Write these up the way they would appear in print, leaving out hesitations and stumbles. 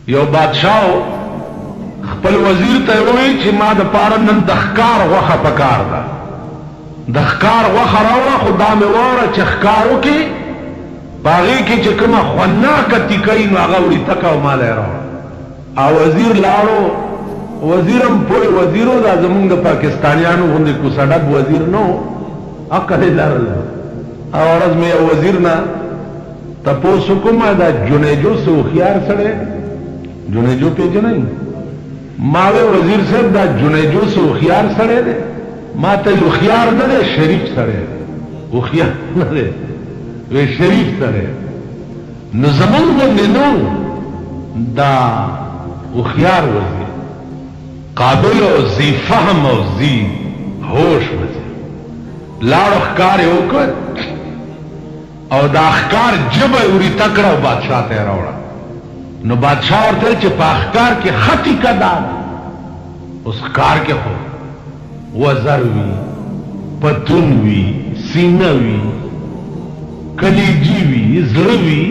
You بادشاہ خپل وزیر ته وایي چې ما د پاره نن د ښکار غوښه پکار ده، د ښکار غوښه راوړه، خو دا مې واوره چې ښکار وکړي په هغې کې چې کومه خوندناکه تیکه وي نو هغه وړي او ماله یې راوړه. او وزیر لاړو، وزیر هم پوه وزیر و، دا زمونږ د پاکستانیانو غوندې کوسه ډب وزیر نه و، عقل یې لرل. او ورځ مې یو وزیر نه تپوس وکړم دا جنیجو څه هوښیار سړی، جنیجو پېژنئ؟ ما وی وزیر صاحب دا جنیجو څه هوښیار سړی دی؟ ما ته هوښیار نه دی، شریف سړی دی. هوښیار نه دی، وی شریف سړی. نو زمونږ غوندې نه دا هوښیار وزیر، قابل او ذی فهم او ذی هوش وزیر. لاړو ښکار یې وکړ او دا ښکار ژبه یې وري تکړه او بادشاه ته یې راوړه. نو بادشاہ ورته چې په ښکار کې خطی کدا، اوس ښکار کې خو وزر وي، پتون وي، سینه وي، کلیجی وي، زړه وي،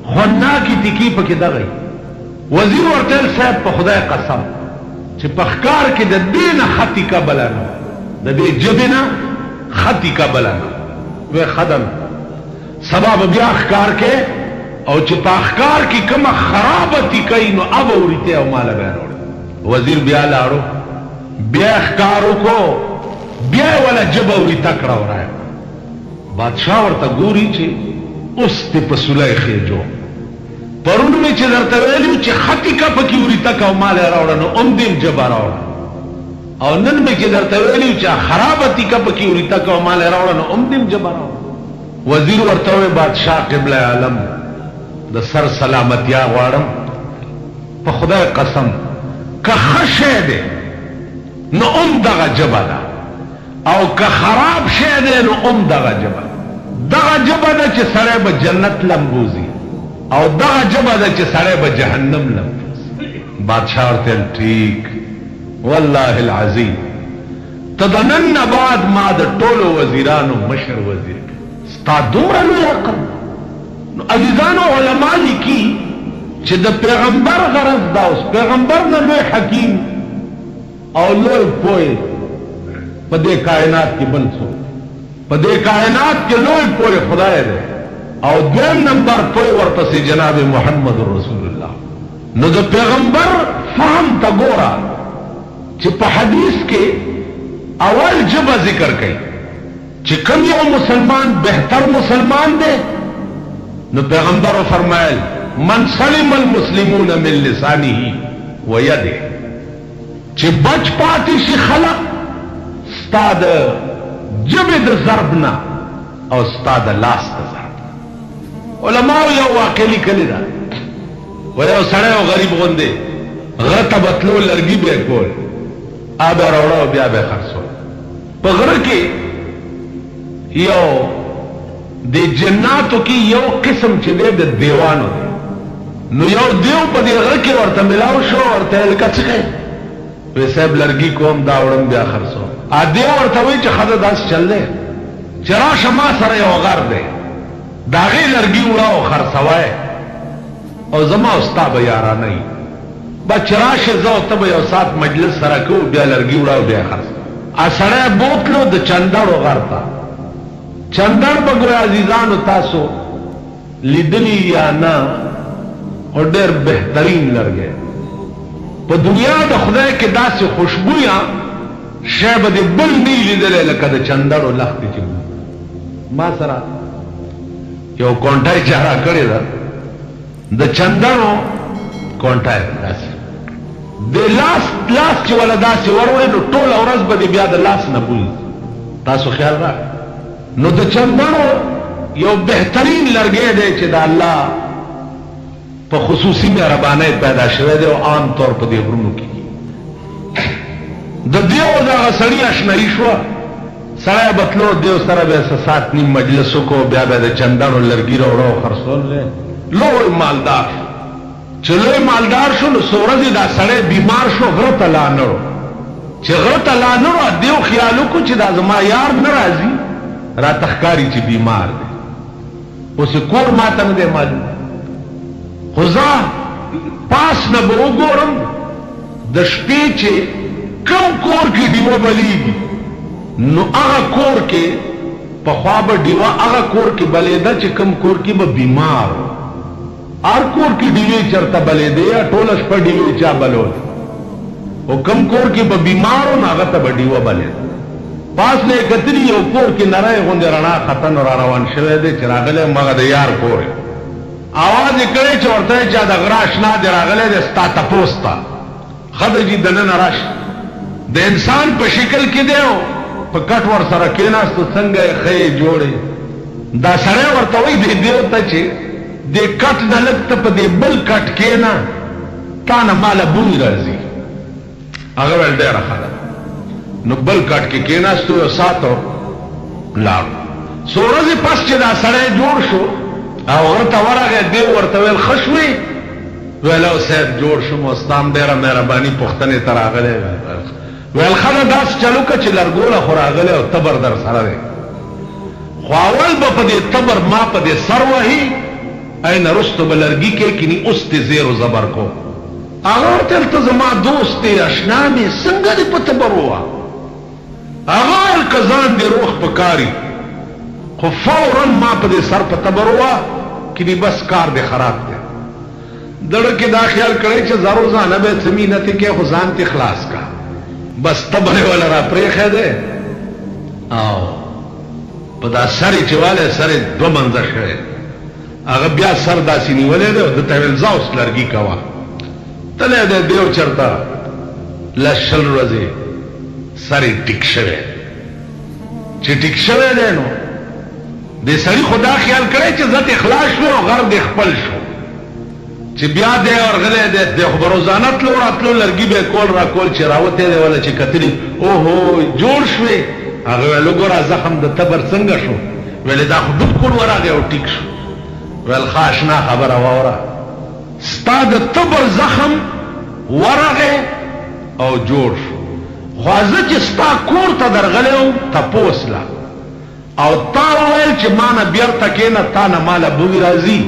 خوندناکې تیکې پکې دغه. وزیر ورته ویل صاحب په خدای قسم چې په ښکار کې د دې نه خطی کا بله نه، د دې ژبې نه خطی کا بله نه. وی ښه ده، سبا به بیا ښکار کې او چې په ښکار کې کومه خرابه تیکه وي نو هغه وړي او ماله به یې راوړي. وزیر بیا لاړو، بیا ښکار وکړو، بیا یې وله ژبه وړي تکړه ورایه. بادشاه ورته ګوري چې اوس دې په سولی خېجو، پرون مې چې درته ویلي چې ښه تیکه پکې وړي تکه او ماله یې راوړه نو هم دې ژبه راوړه، او نن مې چې درته ویلي چې خرابه تیکه پکې وړي تکه او ماله یې راوړه نو هم دې ژبه راوړه. وزیر ورته وی بادشاه قبله عالم د سر سلامتیا غواړم، په خدای قسم که ښه شی دی نو هم دغه ژبه ده، او که خراب شی دی نو هم دغه ژبه. دغه ژبه ده چې سړی به جنت لمبوزي، او دغه ژبه ده چې سړی به جهنم لمبوزي. بادشاه ورته ویل ټیک، والله العظیم ته د نن نه بعد ما د ټولو وزیرانو مشر وزیر ستا دومره لوی عقل. نو عزیزانو علما لیکي چې د پیغمبر غرض دا اوس پیغمبر نه لوی حکیم او لوی پوه په دې کائنات کې بل څوک، په دې کائنات کې لوی پوه خدای دی، او دویم نمبر پوه ورپسې جناب محمد رسول الله. نو د پیغمبر فهم ته ګوره چې په حدیث کې اول ژبه ذکر کوي چې کوم یو مسلمان بهتر مسلمان دی. نو پیغمبر فرمایل من سلم المسلمون من لسانه ويده، چې بچ پاتې شي خلق ستا د ژبې د ضرب نه او ستا د لاس د ضرب نه. علماو یو واقع لیکلې ده، و یو سړی او غریب غوندې غره ته به تلو، لرګي به یې کول، آب یې راوړه او بیا به یې خرڅول. په غره کې یو د جناتو کې یو قسم چې دی د دیوانو دی. نو یو دیو په دې غره کې ورته ملاو شو، ورته یې لکه څه کوې؟ وی صاحب لرګي کوم، دا وړم بیا خرڅوم. دیو ورته وایي چې ښه ده داسې چل دی چې راشه ما سره یو غر دی، د هغې لرګي وړه او خرڅوی او زما او ستا به یارانه وي، به چې راشې زه او ته به یو ساعت مجلس سره کوو، بیا لرګي وړه او بیا یې خرڅوم. سړی بوتلو د چندړو غر ته. چندړ به ګوره عزیزانو تاسو لیدلی یا نه، او ډېر بهترین لرګی په دنیا د خدای کې داسې خوشبویه شی به دې بل نه وي لیدلی لکه د چندړو لښتې چې ما سره یو کونټه یې چا راکړې ده، د چندړو کونټه یې داسې د لاس چې وله داسې وروړې نو ټوله ورځ به دې بیا د لاس نه بوي. تاسو خیال راکړئ. نو د چندړو یو بهترین لرګی دی چې د الله په خصوصي مهربانۍ پیدا شوی دی او عام طور په دې غرونو کې د دیو دغه سړي اشنایي شوه. سړی به تلو، دیو سره به څه ساعت نیم مجلس وکړو، بیا به د چندړو لرګي راوړه او خرڅول. لوی مالدار چې لوی مالدار شو نو څو ورځې دا سړی بیمار شو، غره ته لاندړو. چې غره ته لاندړو دیو خیال وکړو چې دا زما یار نه راځي، را تخکاری چې بیمار دی، اوس کور ماته نه دی معلوم، خو زه پاس پاس نه به وګورم د شپې چې کم کور کې ډیوه بلیږي نو هغه کور کې پخوا به ډیوه هغه کور کې بلیده چې کم کور کې به بیمار هر کور کې ډیوې چرته بلیدې یا ټوله شپه ډیوې چا بلول او کم کور کې به بیمار و نو هغه ته به ډیوه بلیده پاس نه یې کتلي یو کور کې نری غوندې رڼا ختن را روان شوی دی چې راغلی مغه د یار کور اواز یې کړی چې ورته یې چا د غره اشنا دی راغلی دی ستا تپوس ته ښه ده جي دننه راشه د انسان په شکل کې دی او په کټ ور سره کېناستو څنګه یې ښه یې جوړې دا سړی ورته وایي دی دیو ته چې دې کټ نه لږ ته په دې بل کټ کېنه تا نه ماله بوی راځي هغه ویل ډېره ښه ده نو بل کټ کې کېناستو یو ساعت لاړو څو ورځې پس چې دا سړی جوړ شو او غره ته ورغی دی ورته ویل ښه شوې ویل او صاحب جوړ شوم او ستا هم ډېره مهرباني پوښتنې ته راغلی ویل ښه ده داسې چلو که چې لرګوله خو راغلی او تبر در سره دی خو اول به په دې تبر ما په دې سر وهي این رستو به لرګي کېکني اوس دې زیر و زبر کو هغه ورته ویل ته زما دوست دی اشنا مې څنګه دې په تبر ووه هغه ویل که ځان دې روغ پکاري خو فورا ما په دې سر په تبر ووه کني بس کار دې خراب دی دړه کې دا خیال کړی چې زه روزانه به څه مینتې کې خو ځان تې خلاص کا بس تبر یې وله را پرېښی دی او په دا سر یې چې والی سر یې دوه منځه شوی هغه بیا سر داسې نیولی دی او ده ته ویل ځه اوس لرګي کوه تلی دی دیو چېرته لس شل ورځې سر یې ټیک شوی چې ټیک شوی دی نو دې سړي خو دا خیال کړی چې زه دې خلاص شو او غر دې خپل شو چې بیا دی ورغلی دی خو به روزانه تلو راتلو لرګي به یې کول را کول چې راوتی دی وله چې کتلي اوهو جوړ شوې هغه ویل وګوره زخم د تبر څنګه شو ویلې دا خو بالکل ورغی او ټیک شو ویل ښه اشنا خبره واوره ستا د تبر زخم ورغی او جوړ شو خو زه چې ستا کور ته درغلی وم تپوس له او تا وویل چې ما نه بیرته کېنه تا نه ماله بوی راځي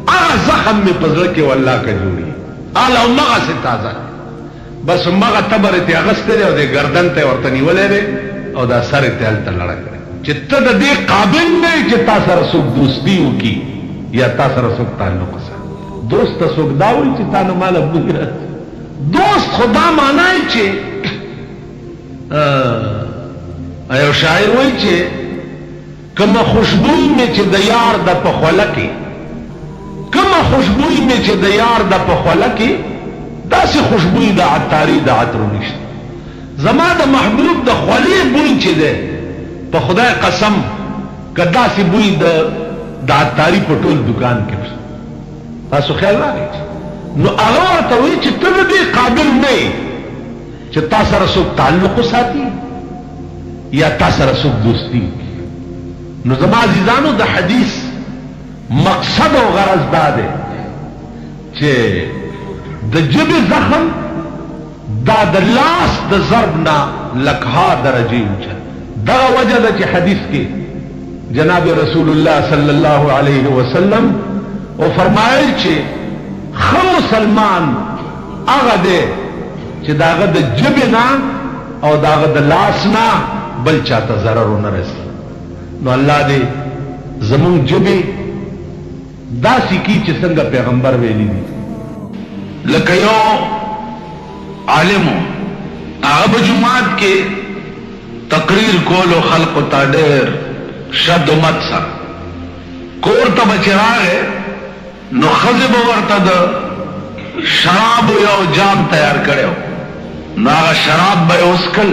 هغه زخم مې په زړه کې والله که جوړي هله همغسې تازه بس همغه تبر یې تې اخیستی دی او دې ګردن ته یې ورته نیولی دی او دا سر یې تې هلته لړه کړی چې ته د دې قابل نه یې چې تا سره څوک دوستي وکړي یا تا سره څوک تعلق سره دوست ته څوک دا وایي چې تا نه ماله بوی راځي دوست خو دا معنا یې چې یو شاعر وایي چې کومه خوشبوی مې چې د یار د په خوله کې کومه خوشبوی مې چې د یار د په خوله کې داسې خوشبوی د عطاري د عطرو نشته زما د محبوب د خولې بوی چې دی په خدای قسم که داسې بوی د عطاري په ټول دکان کې نشته تاسو خیال راغی نو هغه ورته وایي چې ته د دې قابل نه یې چې تا سره څوک تعلق وساتي یا تا سره څوک دوستي نو زما عزیزانو د حدیث مقصد او غرض دا دی چې د ژبې زخم دا د لاس د ضرب نه لکها درجې اوچت دغه وجه ده چې حدیث کې جناب رسول الله صلی الله علیه وسلم او فرمایل چې ښه مسلمان هغه دی چې د هغه د ژبې نه او د هغه د لاس نه بل چاته ضرر ونه رسي نو الله دې زمونږ ژبې داسې کی چې څنګه پیغمبر ویلي دي لکه یو عالمو هغه په جماعت کې تقریر کولو خلقو ته ډېر شد و مت سره کور ته به چې راغی نو ښځې به ورته د شرابو یو جام تیار کړی نو هغه شراب به یې وڅښل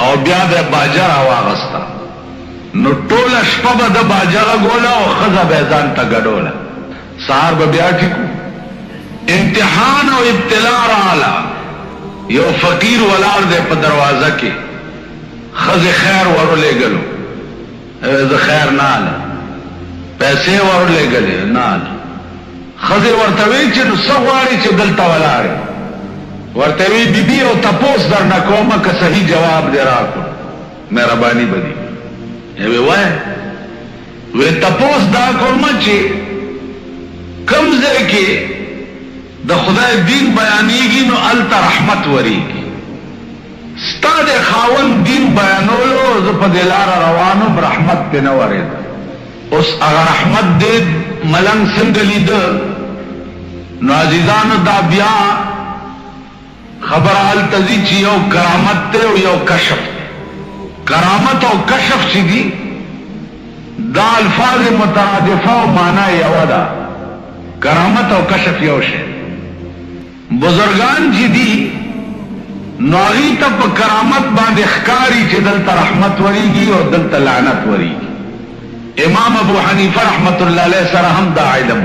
او بیا به یې باجه راواغسته نو ټوله شپه به د باجه غږوله او ښځه به یې ځان ته ګډوله سهار به بیا ټیکو امتحان او ابتلا راغله یو فقیر ولاړ دی په دروازه کې ښځې خیر ورولېږلو زه خیر نه هلم پیسې ورولېږلې نه هلم ښځې ورته وایي چې نو څه غواړې چې دلته ولاړې ورته وایي بیبي او تپوس درنه کومه که صحیح جواب دې راکړو مهرباني به دي وی وای وی تپوس دا کومه چې کوم ځای کې د خدای دین بیانېږي نو الته رحمت وریږي. ستا د خاوند دین بیانولو زه په دې لاره روانم، رحمت پې نه ورېده. اوس هغه رحمت دې ملنګ څنګه لیده؟ نو عزیزانو دا بیا خبر هلته ځي چې یو کرامت دی او یو کشف دی. کرامت او کشف چې دي دا الفاظ مترادفه او معنا یوه ده. کرامت او کشف یو شی. بزرگان چې دي نو هغوی ته په کرامت باندې ښکاري چې دلته رحمت وریږي او دلته لعنت وریږي. امام ابو حنیفه رحمت الله علیه سره هم دا علم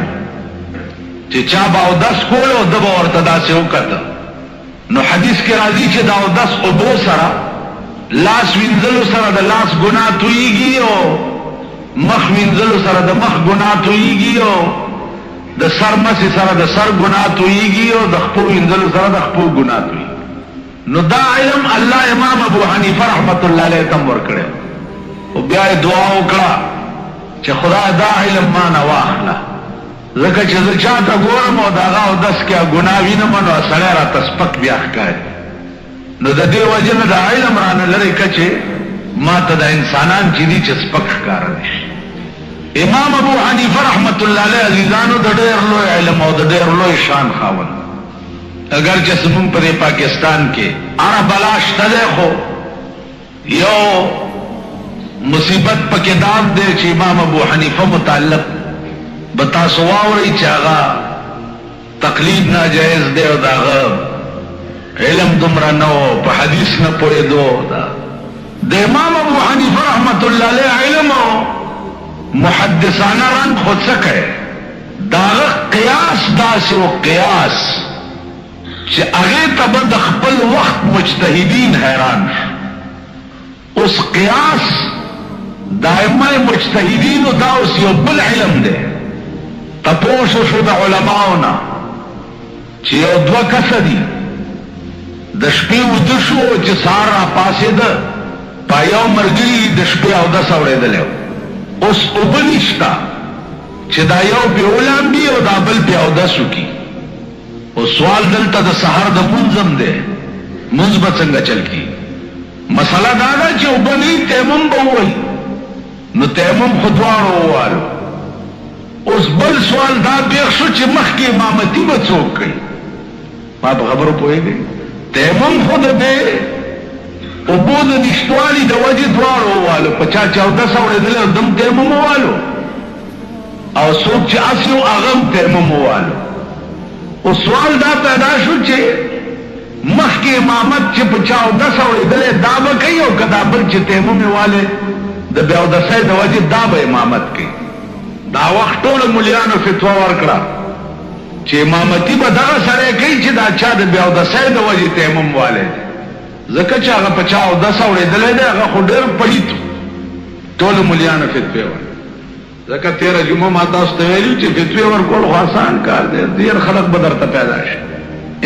چې چا به اودس کول او ده به ورته داسې وکته. نو حدیث کې راځي چې دا اودس اوبو سره لاس وینځلو سره د لاس ګناه تویږي او مخ وینځلو سره د مخ ګناه تویږي او د سر مسې سره د سر ګناه تویږي او د خپو وینځلو سره د خپو ګناه تویږي. نو دا علم الله امام ابو حنیفه رحمت الله علیه تم ورکړی او بیا یې دعا وکړه چې خدای دا علم ما نه واخله، ځکه چې زه چاته ګورم او د هغه اودس کې ګناه وینم نو سړی راته سپک بیا ښکاري. نو د دې وجې نه دا علم رانه لرې که چې ما ته د انسانان چې دي چې سپک ښکاره دي. امام ابو حنیفه رحمت الله علیه عزیزانو د ډېر لوی علم او د ډېر لوی شان خاوند، اگر چې زمونږ په دې پاکستان کې هره بلا شته دی، خو یو مصیبت پکې دام دی چې امام ابو حنیفه متعلق به تاسو واورئ چې هغه تقلید ناجایز دی او د هغه علم دومره نه و، په حدیث نه پوهېدو. د امام ابو حنیفه رحمت الله علیه علم او محدثانه رنګ خو څه کوي؟ د هغه قیاس داسې و، قیاس چې هغې ته به د خپل وخت مجتهدین حیران شو. اوس قیاس د ائمه مجتهدینو دا اوس یو بل علم دی. تپوس شو د علماو نه چې یو دوه کسه دي د شپې وده شو چې سهار راپاڅېده، په یو ملګري د شپې اودس اورېدلی و. اوس اوبه نشته چې دا یو پې ولامبي او دا بل پې اودس وکړي. او سوال دلته د سهار د مونځ هم دی، مونځ به څنګه چل کړي؟ مسله دا ده چې اوبه نه وي تیمم به ووایي، نو تیمم خو دواړو ووالو. اوس بل سوال دا بیخ شو چې مخکې امامتي به څوک کوي؟ ما په خبرو پوهېږئ؟ تیمم خو د دې اوبو د نشتوالي د وجې دواړو ووالو، په چا چې اودس اورېدلی او دم تیمم ووالو، او څوک چې اصل و هغه هم تیمم ووالو. او سوال دا پیدا شو چې مخکې امامت چې په چا اودس اورېدلی دا به کوي او که دا بل چې تیمم یې والی د بې اودسۍ د وجې دا به امامت کوي. دا وخت ټولو ملیانو فتوا ورکړه چې امامتي به دغه سړی کوي چې دا چا د بې اودسۍ د وجې تیمم والی دی، ځکه چې هغه په چا اودس اورېدلی دی هغه خو ډېر پلیت و. ټولو ملیانو فتوې ورکړه. ځکه تېره جمعه ما تاسو ته ویلي چې فتوې ورکول خو آسان کار دی، ډېر خلک به درته پیدا شي.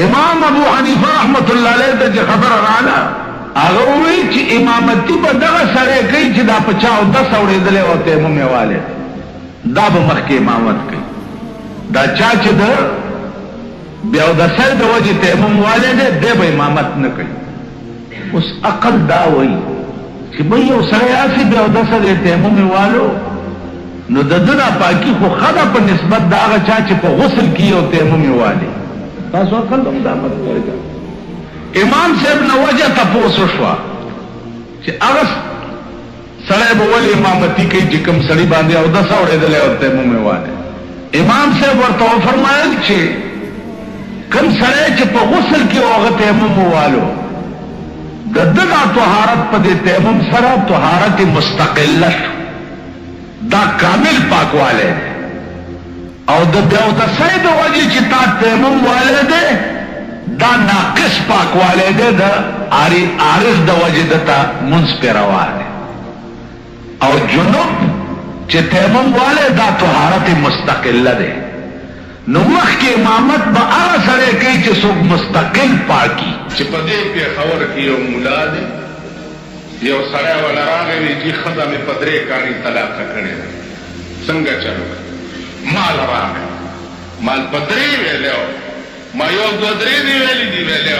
امام ابو حنیفه رحمت الله علیه ته چې خبره راغله هغه وویل چې امامتي به دغه سړی کوي چې دا په چا اودس اورېدلی او تیمم یې والی دی، دا به مخکې امامت کوي. دا چا چې د بې اودسۍ د وجې تیمم والی دی دی به امامت نه کوي. اوس عقل دا وایي چې بھئی یو سړی هسې بې اودسه دی تیمم یې والو، نو د ده دا پاکي خو ښه ده په نسبت د هغه چا چې په غسل کې او تیمم یې والي. تاسو عقل هم دا مطلب. امام صاحب نه وجه تپوس وشوه چې هغه سړی به ولې امامتي کوي چې کوم سړي باندې اودس اورېدلی او تیمم یې والی؟ امام صاحب ورته وفرمایل چې کوم سړی چې په غسل کې هغه تیمم ووالو د ده دا طهارت په دې تیمم سره طهارت مستقله شو، دا کامل پاکوالی دی. او د بې اودسۍ د وجې چې تا تیمم والی دی دا ناقص پاکوالی دی، د عارض د وجې دته مونځ پې روا دی. او جنوب چې تیمم والی دا طهارت مستقله دی. نو مخکې امامت به هغه سړی کوي چې څوک مستقل پاکي. چې په دې پېښور کې یو ملا دی، یو سړی وله راغی وایي چې ښځه مې په 3 کاڼي طلاقه کړې ده، څنګه چلو؟ مال راغی، مال په 3 ویلی و، ما یو دو درې دی ویلي دي ویلی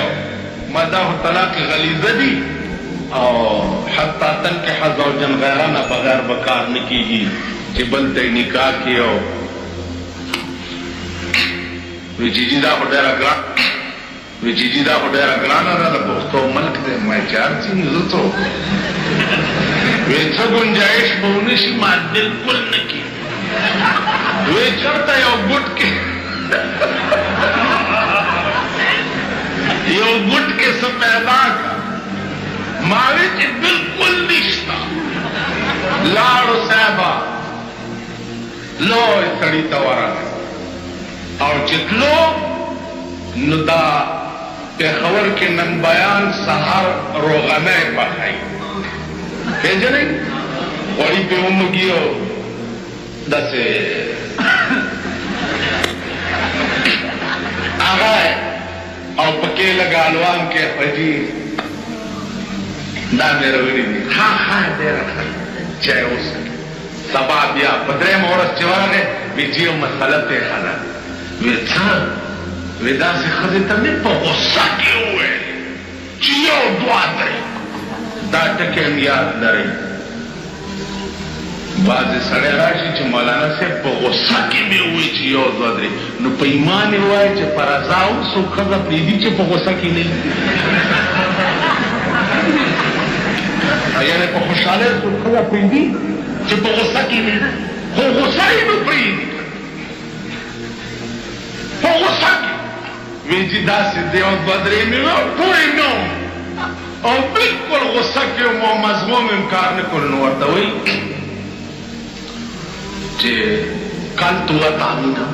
ما دا خو طلاق غلیظه دي او حتی تنکح زوجا غیره نه بغیر به کار نه کېږي چې بل ته یې نکاح کړي او وی جیجي دا خو ډېره ګرانه ده د پښتو ملک دی ما چې هر څه زه څه وکړم وی څه ګنجایش به ونه شي ما بلکل نه کېږي وی چېرته یو ګوټ کې یو ګوټ کې څه پیدا کړه ما وی چې بلکل نشته لاړو صاحبه لوی سړي ته ورغی او چې تلو نو دا پېښور کې نن بیان سهار روغنی پخوي پېژنئ غوړي پې ومږي او داسې هغه او پکې لږ الوان کې پټي دا مې راوړي دي ها ډېره ښه چای وڅښه سبا بیا په درېیمه ورځ چې ورغی وی چې یو مسله پېښه ده وی څه وی داسې ښځې ته مې په غوسه کې وویل چې یو دوه درې دا ټکي هم یاد لرئ بعضې سړی راشي چې مولانا صاحب په غوسه کې مې ووایي چې یو دوه درې نو په ایمان یې ووایي چې په رضا هم څوک ښځه پرېږدي چې په غوسه کې نه یعنې په خوشحالۍ څوک ښځه پرېږدي چې په غوسه کې نه خو غوسه یې نو پرېږدي په غوسه کې وی چې داسې دی یو دوه درې مې پوه نه او بلکل غوسه کې وم او مضموم یم کار نه کړو نو ورته وایي چې کل تو وطامینا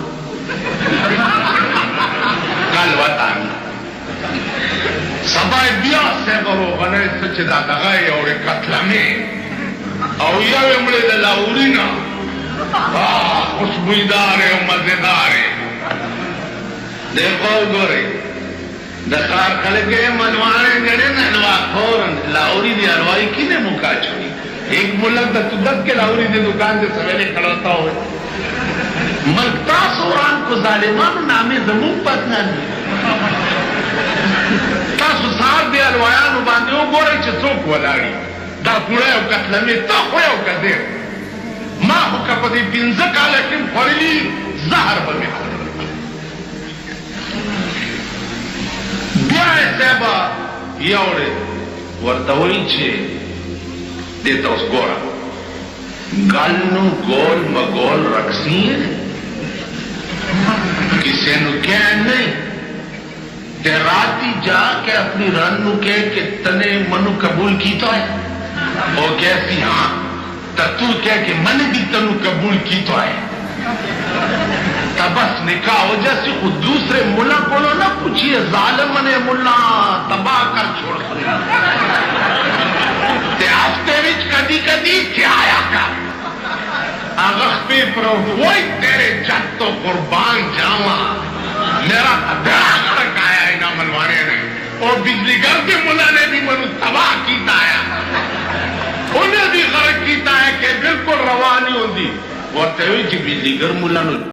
کل وطامینا سبا بیا صاحبه روغنی څه چې دا دغه یې اورې کتلمې او یو یې مړې د لاورینه خوشبویدارې او مزېدارې دیکھو وګورئ د ښار خلک یې منواڼې ګڼې ننوا فوراً لاوری دی اروائی کی نے مکا چھوڑی ایک ملک دا تدت کے لاوری دی دکان دے سویلے کھڑوتا ہوئے ملک تاسو وران کو ظالمانو نامے زمون پتنان تاسو سار دی الوایانو باندې وګورئ چې څوک ولاړي دا پوره یو قتلمې ته خو یو کدیر ما خو که په دې پنځه کاله کې م خوړلي زهر به مې خوړل بیا یې صاحبه یوړې ورته وایي چې دې ته اوس ګوره گل نو گول مگول رقصی ہے کسی نو کہہ نہیں تے راتی جا کے اپنی رن نو کہہ کہ تنے منو قبول کیتا ہے وہ کہتی ہاں تو کہہ کہ من بھی تنو قبول کیتا ہے بس نکاح ہو جیسے خود دوسرے ملا کو نہ پوچھئے ظالم نے ملا تباہ کر چھوڑ تے ہفتے وچ کدی کدی تھیا کر اغخ پہ پروٹ وہی تیرے جت تو قربان جاوا میرا بیڑا گھڑک آیا اینا منوانے نے اور بجلی گھر کے ملا نے بھی منو تباہ کیتا ہے انہیں بھی غرق کیتا ہے کہ بالکل روانی ہوندی وہ تیوی جی بجلی گھر ملا نو